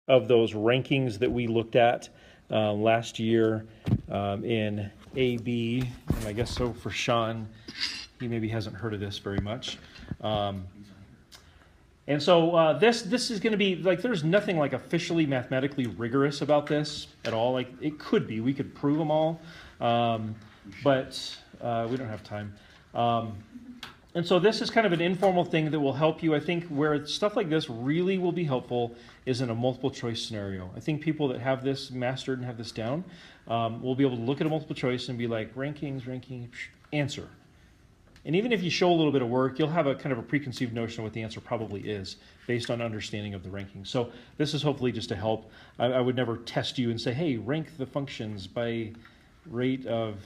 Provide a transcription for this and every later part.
of those rankings that we looked at last year in AB, and I guess so for Sean, he maybe hasn't heard of this very much. And so this is going to be, like, there's nothing like officially mathematically rigorous about this at all. Like, it could be. We could prove them all, but we don't have time. And so this is kind of an informal thing that will help you. I think where stuff like this really will be helpful is in a multiple choice scenario. I think people that have this mastered and have this down will be able to look at a multiple choice and be like, rankings, answer. And even if you show a little bit of work, you'll have a kind of a preconceived notion of what the answer probably is based on understanding of the rankings. So this is hopefully just to help. I would never test you and say, hey, rank the functions by rate of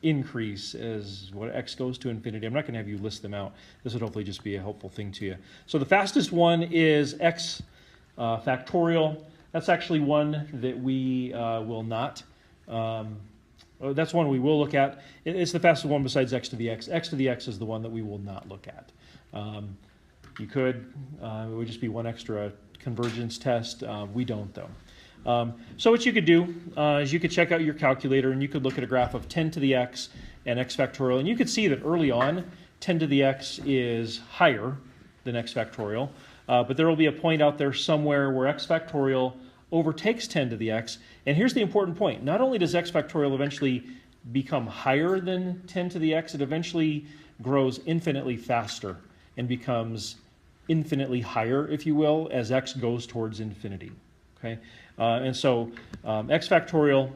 increase as what x goes to infinity. I'm not going to have you list them out. This would hopefully just be a helpful thing to you. So the fastest one is x factorial. That's actually one that we will not. That's one we will look at. It's the fastest one besides x to the x. X to the x is the one that we will not look at. You could, it would just be one extra convergence test. We don't, though. So what you could do is you could check out your calculator and you could look at a graph of 10 to the x and x factorial. And you could see that early on, 10 to the x is higher than x factorial. But there will be a point out there somewhere where x factorial overtakes 10 to the x. And here's the important point. Not only does x factorial eventually become higher than 10 to the x, it eventually grows infinitely faster and becomes infinitely higher, if you will, as x goes towards infinity. Okay, and so x factorial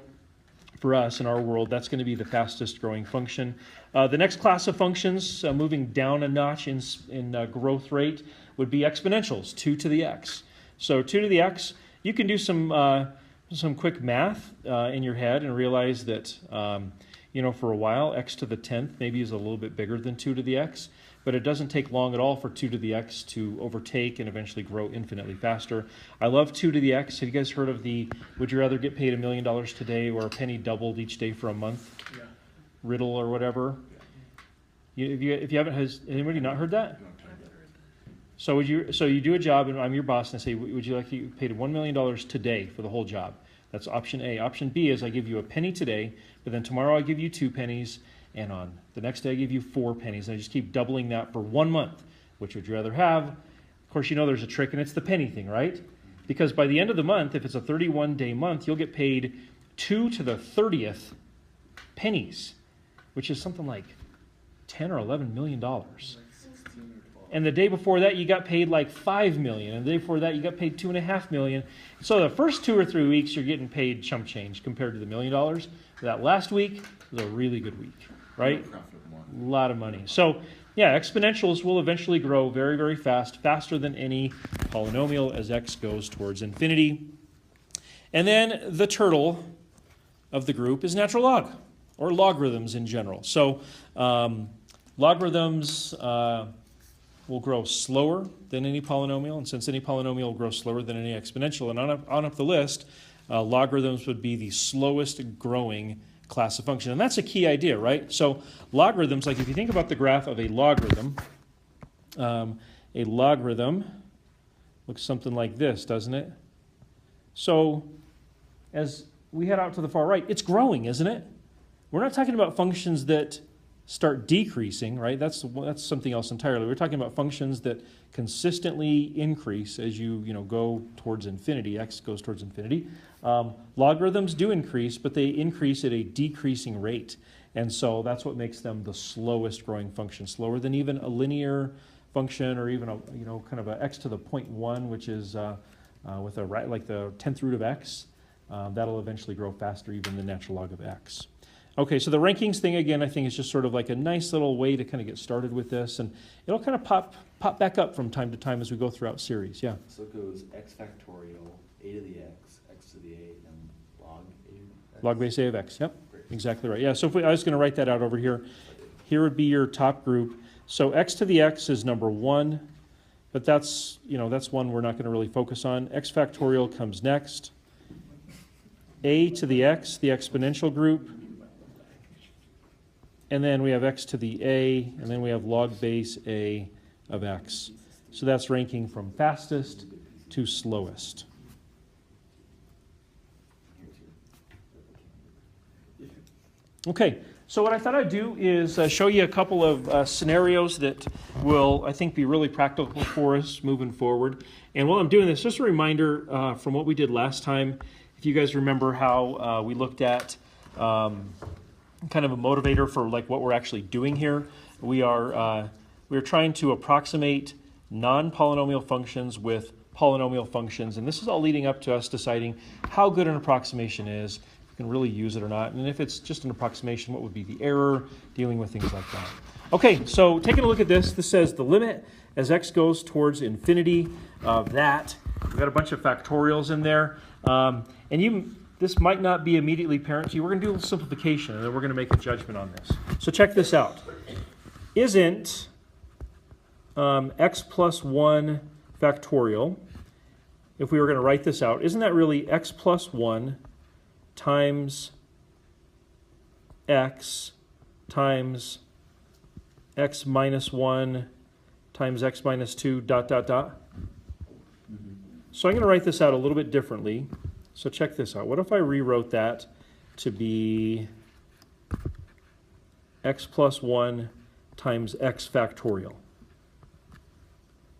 for us in our world, that's going to be the fastest growing function. The next class of functions, moving down a notch in growth rate, would be exponentials, 2 to the x. So 2 to the x, you can do some quick math in your head and realize that, for a while, x to the 10th maybe is a little bit bigger than 2 to the x, but it doesn't take long at all for 2 to the x to overtake and eventually grow infinitely faster. I love 2 to the x. Have you guys heard of the, would you rather get paid $1 million today or a penny doubled each day for a month? Yeah. Riddle or whatever? Yeah. If you haven't, has anybody not heard that? So you do a job, and I'm your boss, and I say, would you like to get paid $1 million today for the whole job? That's option A. Option B is I give you a penny today, but then tomorrow I give you 2 pennies, and on the next day I give you 4 pennies, and I just keep doubling that for 1 month. Which would you rather have? Of course, there's a trick, and it's the penny thing, right? Because by the end of the month, if it's a 31-day month, you'll get paid 2 to the 30th pennies, which is something like $10 or $11 million. And the day before that, you got paid like $5 million. And the day before that, you got paid $2.5 million. So the first 2 or 3 weeks, you're getting paid chump change compared to the $1 million. That last week was a really good week, right? A lot of money. So yeah, exponentials will eventually grow very, very fast, faster than any polynomial as x goes towards infinity. And then the turtle of the group is natural log, or logarithms in general. So logarithms will grow slower than any polynomial, and since any polynomial will grow slower than any exponential, and on up the list, logarithms would be the slowest growing class of function. And that's a key idea, right? So logarithms, like if you think about the graph of a logarithm looks something like this, doesn't it? So as we head out to the far right, it's growing, isn't it? We're not talking about functions that start decreasing, right? That's something else entirely. We're talking about functions that consistently increase as you go towards infinity. X goes towards infinity. Logarithms do increase, but they increase at a decreasing rate, and so that's what makes them the slowest growing function, slower than even a linear function or even a kind of a x to the 0.1, which is with like the 10th root of x. That'll eventually grow faster even than natural log of x. Okay, so the rankings thing, again, I think is just sort of like a nice little way to kind of get started with this, and it'll kind of pop back up from time to time as we go throughout series, yeah. So it goes x factorial, a to the x to the a, and log a of x? Log base a of x, yep, Great. Exactly right. Yeah, so I was going to write that out over here. Here would be your top group. So x to the x is number 1, but that's one we're not going to really focus on. X factorial comes next. A to the x, the exponential group. And then we have x to the a, and then we have log base a of x. So that's ranking from fastest to slowest. Okay, so what I thought I'd do is show you a couple of scenarios that will, I think, be really practical for us moving forward. And while I'm doing this, just a reminder from what we did last time, if you guys remember how we looked at kind of a motivator for like what we're actually doing here. We are trying to approximate non-polynomial functions with polynomial functions, and this is all leading up to us deciding how good an approximation is, if we can really use it or not, and if it's just an approximation, what would be the error, dealing with things like that. Okay, so taking a look at this, this says the limit as x goes towards infinity of that. We've got a bunch of factorials in there, this might not be immediately apparent to you. We're going to do a little simplification, and then we're going to make a judgment on this. So check this out. Isn't x plus 1 factorial, if we were going to write this out, isn't that really x plus 1 times x minus 1 times x minus 2 dot dot dot? So I'm going to write this out a little bit differently. So check this out. What if I rewrote that to be x plus 1 times x factorial?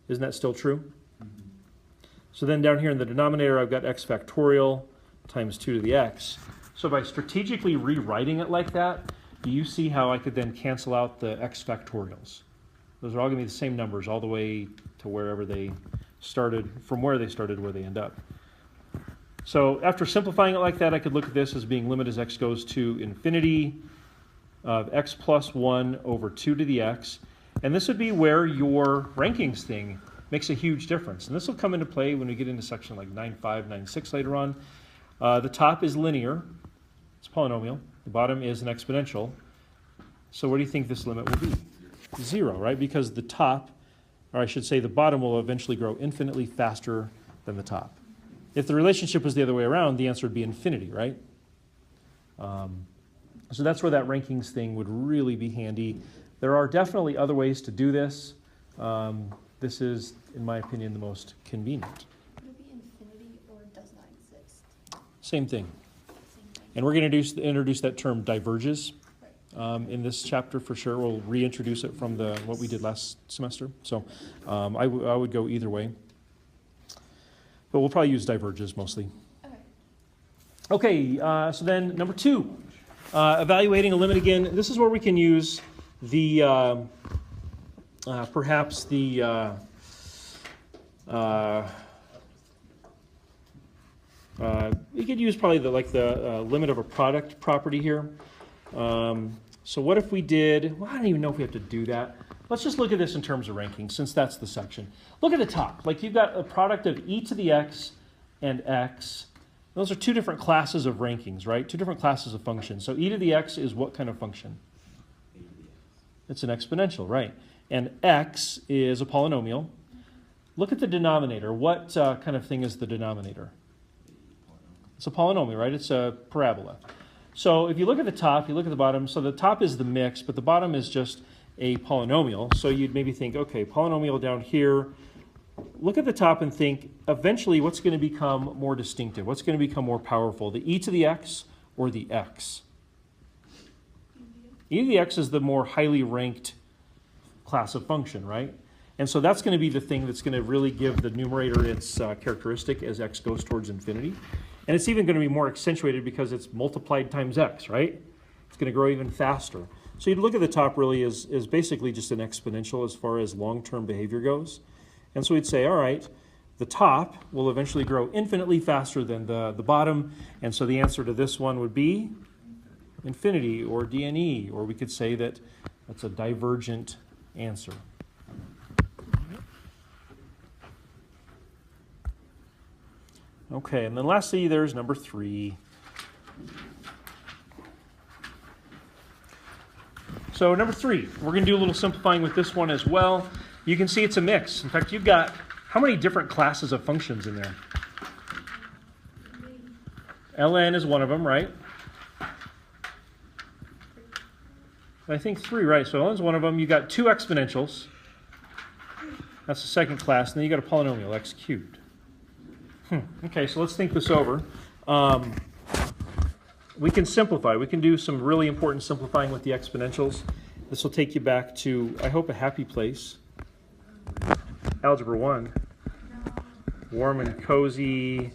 Isn't that still true? So then down here in the denominator, I've got x factorial times 2 to the x. So by strategically rewriting it like that, do you see how I could then cancel out the x factorials? Those are all going to be the same numbers all the way to wherever they started, from where they started, where they end up. So after simplifying it like that, I could look at this as being limit as x goes to infinity of x plus 1 over 2 to the x. And this would be where your rankings thing makes a huge difference. And this will come into play when we get into section like 9.5, 9.6 later on. The top is linear. It's polynomial. The bottom is an exponential. So what do you think this limit will be? 0, right? Because the top, or I should say the bottom, will eventually grow infinitely faster than the top. If the relationship was the other way around, the answer would be infinity, right? So that's where that rankings thing would really be handy. There are definitely other ways to do this. This is, in my opinion, the most convenient. Would it be infinity or does not exist? Same thing. Same thing. And we're going to introduce that term diverges Right. in this chapter for sure. We'll reintroduce it from what we did last semester. So I would go either way. But we'll probably use diverges mostly. Okay. Okay, so then number 2, evaluating a limit again. This is where we can use the, perhaps the, we could use probably the limit of a product property here. So what if we did, well, I don't even know if we have to do that. Let's just look at this in terms of rankings, since that's the section. Look at the top. Like you've got a product of e to the x and x. Those are two different classes of rankings, right? Two different classes of functions. So e to the x is what kind of function? It's an exponential, right? And x is a polynomial. Look at the denominator. What kind of thing is the denominator? It's a polynomial, right? It's a parabola. So if you look at the top, you look at the bottom. So the top is the mix, but the bottom is just a polynomial. So you'd maybe think, okay, polynomial down here. Look at the top and think, eventually what's going to become more distinctive? What's going to become more powerful? The e to the x or the x? E to the x is the more highly ranked class of function, right? And so that's going to be the thing that's going to really give the numerator its characteristic as x goes towards infinity. And it's even going to be more accentuated because it's multiplied times x, right? It's going to grow even faster. So you'd look at the top really as basically just an exponential as far as long-term behavior goes. And so we'd say, all right, the top will eventually grow infinitely faster than the bottom. And so the answer to this one would be infinity or DNE, or we could say that that's a divergent answer. Okay, and then lastly, there's number 3. So number 3, we're going to do a little simplifying with this one as well. You can see it's a mix. In fact, you've got how many different classes of functions in there? ln is one of them, right? I think 3, right? So ln is one of them. You've got 2 exponentials. That's the second class. And then you've got a polynomial, x cubed. Okay, so let's think this over. we can simplify. We can do some really important simplifying with the exponentials. This will take you back to, I hope, a happy place. Algebra 1. Warm and cozy,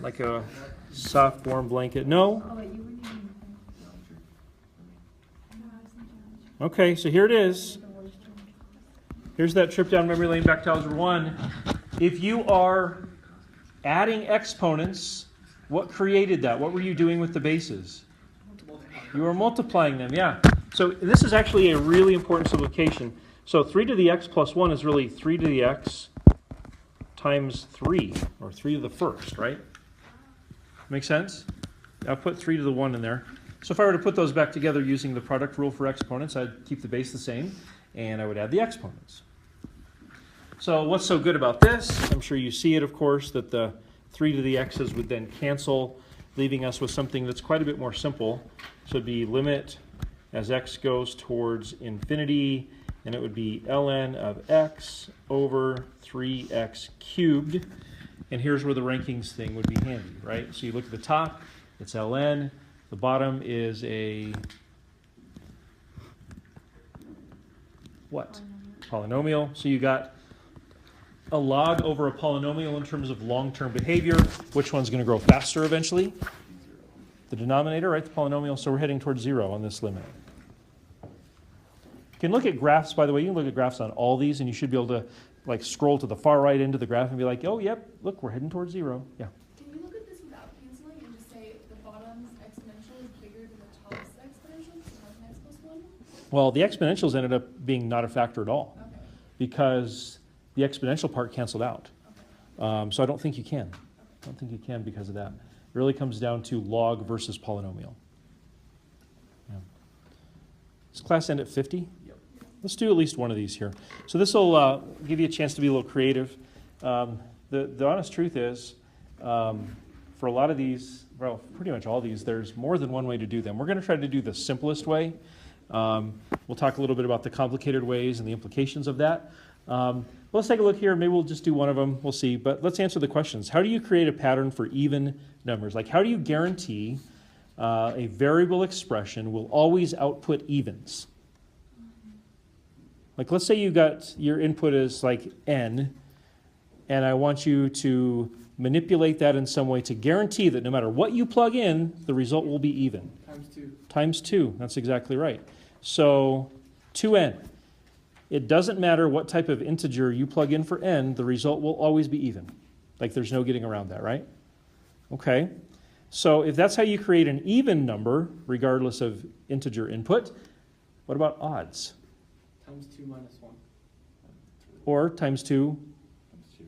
like a soft, warm blanket. No? Okay, so here it is. Here's that trip down memory lane back to Algebra 1. If you are adding exponents, what created that? What were you doing with the bases? You were multiplying them, yeah. So this is actually a really important simplification. So 3 to the x plus 1 is really 3 to the x times 3, or 3 to the first, right? Make sense? I'll put 3 to the 1 in there. So if I were to put those back together using the product rule for exponents, I'd keep the base the same, and I would add the exponents. So what's so good about this? I'm sure you see it, of course, that the 3 to the x's would then cancel, leaving us with something that's quite a bit more simple. So it'd be limit as x goes towards infinity, and it would be ln of x over 3x cubed. And here's where the rankings thing would be handy, right? So you look at the top, it's ln. The bottom is a what? Polynomial. So you got a log over a polynomial in terms of long-term behavior. Which one's going to grow faster eventually? The denominator, right? The polynomial. So we're heading towards 0 on this limit. You can look at graphs, by the way. You can look at graphs on all these, and you should be able to like scroll to the far right end of the graph and be like, oh, yep, look, we're heading towards 0. Yeah. Can you look at this without canceling and just say the bottom's exponential is bigger than the top's exponential? So it has an x plus 1? Well, the exponentials ended up being not a factor at all Okay. because the exponential part canceled out. Okay. So I don't think you can. I don't think you can because of that. It really comes down to log versus polynomial. Yeah. Does class end at 50? Yep. Let's do at least one of these here. So this will give you a chance to be a little creative. The honest truth is, for a lot of these, well, pretty much all these, there's more than one way to do them. We're going to try to do the simplest way. We'll talk a little bit about the complicated ways and the implications of that. Let's take a look here. Maybe we'll just do one of them. We'll see. But let's answer the questions. How do you create a pattern for even numbers? Like, how do you guarantee a variable expression will always output evens? Like, let's say you got your input is like n, and I want you to manipulate that in some way to guarantee that no matter what you plug in, the result will be even. Times 2. Times 2. That's exactly right. So 2n. It doesn't matter what type of integer you plug in for n, the result will always be even. Like there's no getting around that, right? Okay. So if that's how you create an even number, regardless of integer input, what about odds? Times 2 minus 1. Or times 2 Times 2.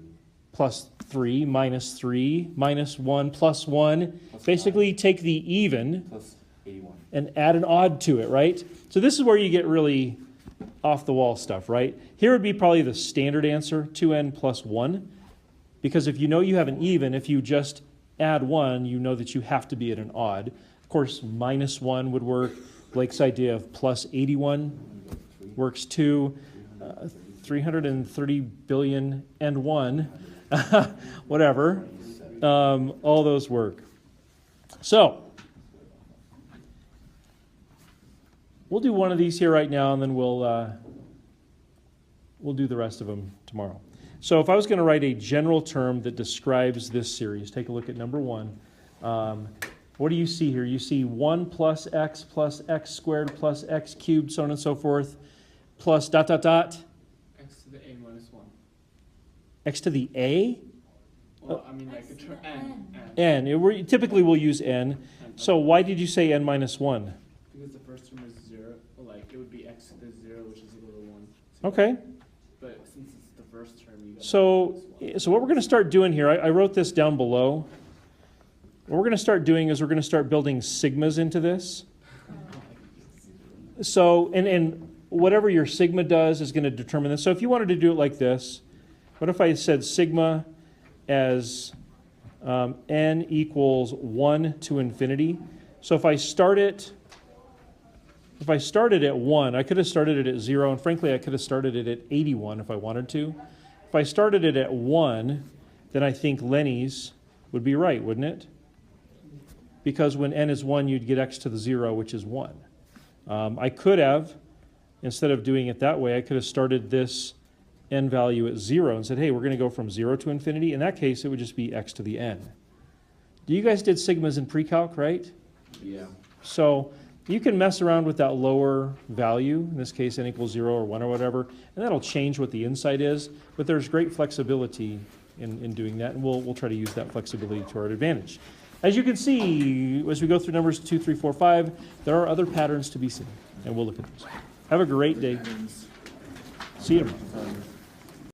plus 3 minus 1 plus 1. Plus Basically take the even Plus 81. and add an odd to it, right? So this is where you get really off-the-wall stuff, right? Here would be probably the standard answer, 2n plus 1. Because if you know you have an even, if you just add 1, you know that you have to be at an odd. Of course, minus 1 would work. Blake's idea of plus 81 works too. 330 billion and 1. Whatever. All those work. So, we'll do one of these here right now, and then we'll do the rest of them tomorrow. So if I was going to write a general term that describes this series, take a look at number 1. What do you see here? You see 1 plus x squared plus x cubed, so on and so forth, plus dot, dot, dot. X to the a minus 1. X to the a? Well, I mean, like the term n. N. Typically we'll use n. So why did you say n minus 1? Because the first term is 0. Well, like, it would be x to the 0, which is equal to 1. Okay. But since it's the first term, you got So what we're going to start doing here, I wrote this down below. What we're going to start doing is we're going to start building sigmas into this. So, and whatever your sigma does is going to determine this. So if you wanted to do it like this, what if I said sigma as n equals 1 to infinity? So if I started at 1, I could have started it at 0, and frankly, I could have started it at 81 if I wanted to. If I started it at 1, then I think Lenny's would be right, wouldn't it? because when n is 1, you'd get x to the 0, which is 1. I could have, instead of doing it that way, I could have started this n value at 0 and said, hey, we're going to go from 0 to infinity. In that case, it would just be x to the n. You guys did sigmas in pre-calc, right? Yeah. So you can mess around with that lower value, in this case n equals 0 or 1 or whatever, and that'll change what the insight is, but there's great flexibility in doing that, and we'll try to use that flexibility to our advantage. As you can see, as we go through numbers 2, 3, 4, 5, there are other patterns to be seen, and we'll look at those. Have a great day. See you tomorrow.